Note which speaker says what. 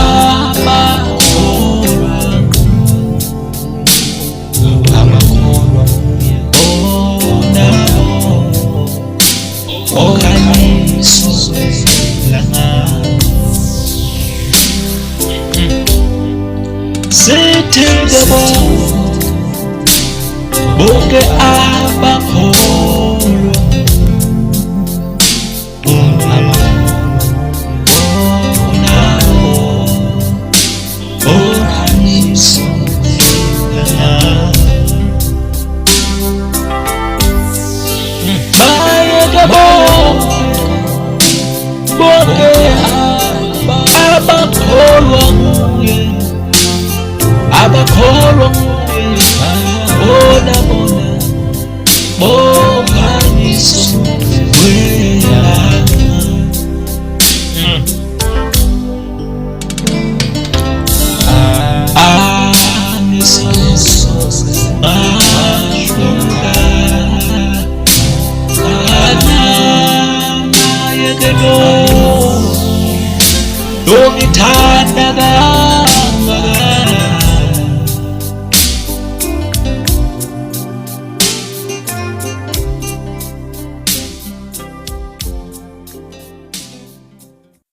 Speaker 1: abakholwa onabo okhanyiso langa sithembe bonke abakholwa onabo okhanyiso langa bonke abakholwa nguye abakholwa nguye bona bokhanyiso lwelanga Dongithanda